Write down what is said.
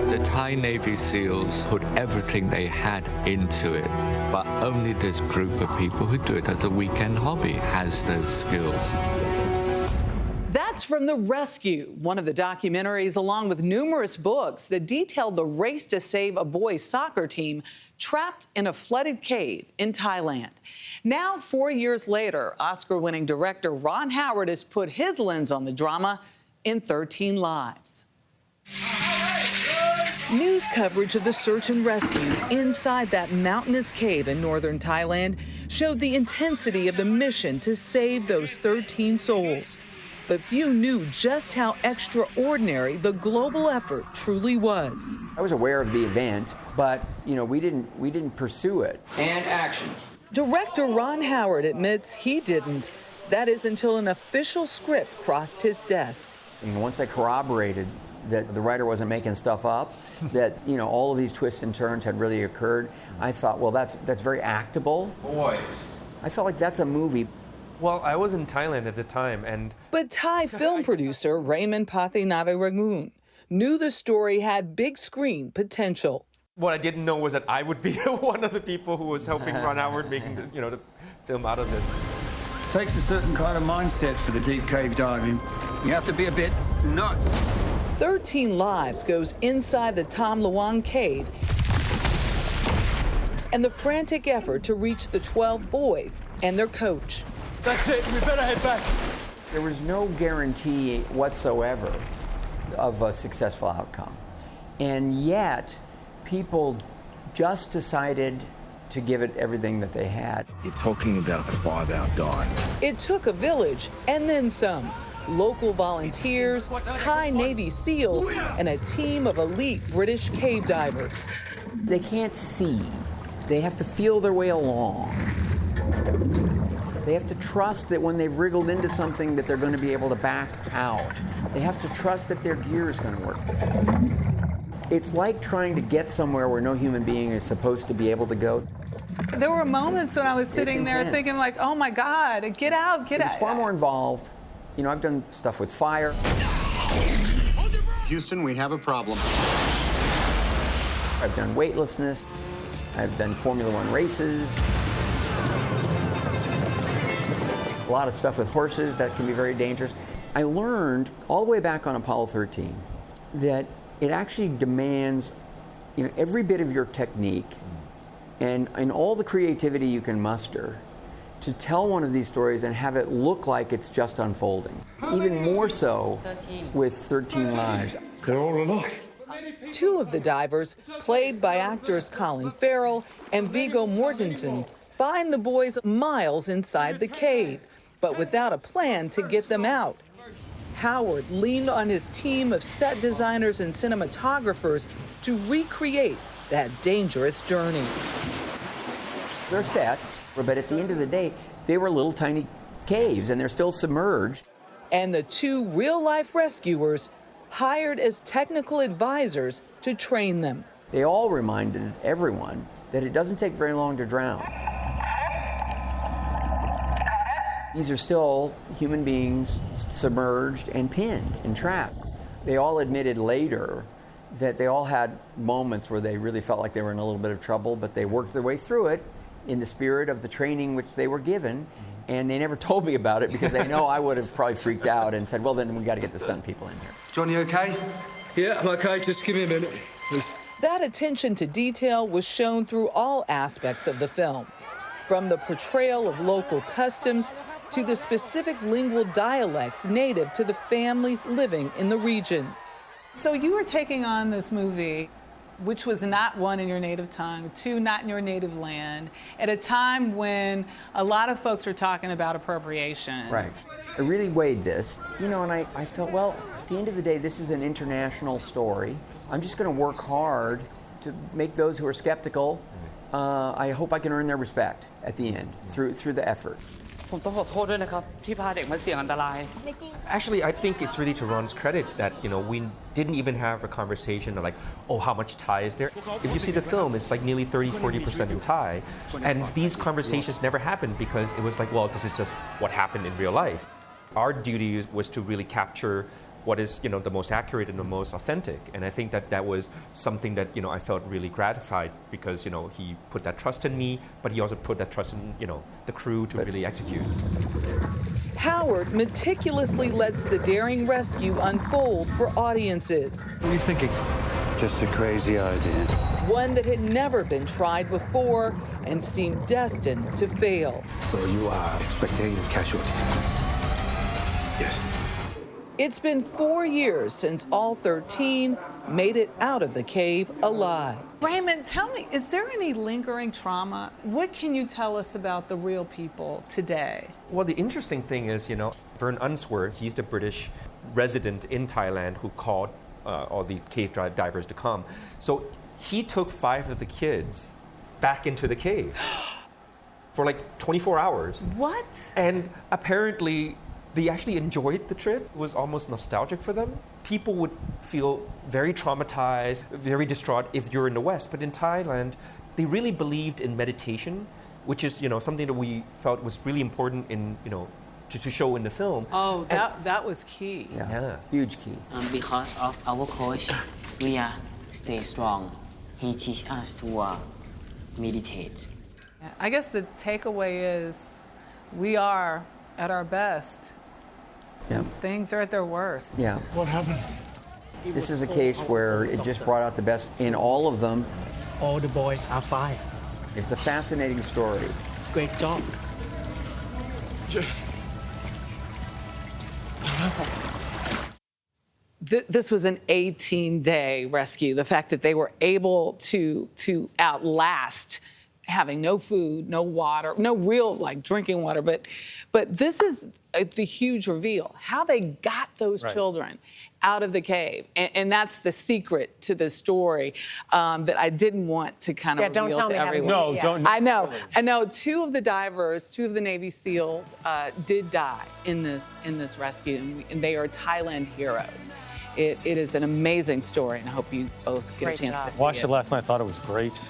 The Thai Navy SEALs put everything they had into it, but only this group of people who do it as a weekend hobby has those skills. That's from The Rescue, one of the documentaries, along with numerous books that detailed the race to save a boys' soccer team trapped in a flooded cave in Thailand. Now, 4 years later, Oscar-winning director Ron Howard has put his lens on the drama in 13 Lives. News coverage of the search and rescue inside that mountainous cave in northern Thailand showed the intensity of the mission to save those 13 souls. But few knew just how extraordinary the global effort truly was. I was aware of the event, but we didn't pursue it. And action. Director Ron Howard admits he didn't. That is until an official script crossed his desk. And once I corroborated that the writer wasn't making stuff up, that all of these twists and turns had really occurred, I thought, well, that's very actable. Boys. I felt like that's a movie. Well, I was in Thailand at the time, But Thai film producer Raymond Pathinavaragun knew the story had big screen potential. what I didn't know was that I would be one of the people who was helping Ron Howard making the film out of this. It takes a certain kind of mindset for the deep cave diving. You have to be a bit nuts. 13 Lives goes inside the Tham Luang cave and the frantic effort to reach the 12 boys and their coach. That's it, we better head back. There was no guarantee whatsoever of a successful outcome. And yet, people just decided to give it everything that they had. You're talking about a 5-hour dive. It took a village and then some. Local volunteers, Thai Navy SEALs, and a team of elite British cave divers. They can't see. They have to feel their way along. They have to trust that when they've wriggled into something that they're going to be able to back out. They have to trust that their gear is going to work. It's like trying to get somewhere where no human being is supposed to be able to go. There were moments when I was sitting there thinking like, oh my God, get out, get out. It's far more involved. You know, I've done stuff with fire. Houston, we have a problem. I've done weightlessness. I've done Formula One races. A lot of stuff with horses that can be very dangerous. I learned all the way back on Apollo 13 that it actually demands, every bit of your technique and all the creativity you can muster to tell one of these stories and have it look like it's just unfolding. Even more so with 13 Lives. They're all alive. Two of the divers, played by actors Colin Farrell and Viggo Mortensen, find the boys miles inside the cave, but without a plan to get them out. Howard leaned on his team of set designers and cinematographers to recreate that dangerous journey. They're sets, but at the end of the day, they were little tiny caves and they're still submerged. And the two real-life rescuers hired as technical advisors to train them. They all reminded everyone that it doesn't take very long to drown. These are still human beings submerged and pinned and trapped. They all admitted later that they all had moments where they really felt like they were in a little bit of trouble, but they worked their way through it in the spirit of the training which they were given, and they never told me about it because they know I would have probably freaked out and said, well, then we got to get the stunt people in here. John, you okay? Yeah, I'm okay. Just give me a minute, please. That attention to detail was shown through all aspects of the film, from the portrayal of local customs to the specific lingual dialects native to the families living in the region. So you were taking on this movie, which was not, one, in your native tongue, two, not in your native land, at a time when a lot of folks were talking about appropriation. Right. I really weighed this, and I felt, well, at the end of the day, this is an international story. I'm just going to work hard to make those who are skeptical, I hope I can earn their respect at the end through the effort. Actually, I think it's really to Ron's credit that, we didn't even have a conversation of like, oh, how much Thai is there? If you see the film, it's like nearly 30-40% in Thai. And these conversations never happened because it was like, well, this is just what happened in real life. Our duty was to really capture what is, the most accurate and the most authentic. And I think that was something that, I felt really gratified because, he put that trust in me, but he also put that trust in, the crew to really execute. Howard meticulously lets the daring rescue unfold for audiences. What are you thinking? Just a crazy idea. One that had never been tried before and seemed destined to fail. So you are expecting casualties? Yes. It's been 4 years since all 13 made it out of the cave alive. Raymond, tell me, is there any lingering trauma? What can you tell us about the real people today? Well, the interesting thing is, Vern Unsworth, he's the British resident in Thailand who called all the cave divers to come. So he took 5 of the kids back into the cave for like 24 hours. What? And apparently they actually enjoyed the trip. It was almost nostalgic for them. People would feel very traumatized, very distraught if you're in the West. But in Thailand, they really believed in meditation, which is, something that we felt was really important in, to show in the film. Oh, that was key. Yeah. Huge key. Because of our coach, we are stay strong. He teach us to meditate. I guess the takeaway is we are at our best. Yeah. Things are at their worst. Yeah. What happened? This is a case where it just brought out the best in all of them. All the boys are fine. It's a fascinating story. Great job. This was an 18-day rescue. The fact that they were able to outlast having no food, no water, no real drinking water, but this is the huge reveal, how they got those children out of the cave. And that's the secret to the story that I didn't want to kind of reveal to everyone. No, don't. I know. 2 of the divers, 2 of the Navy SEALs did die in this rescue, and they are Thailand heroes. It is an amazing story, and I hope you both get a chance to see it. Watched it last night, thought it was great.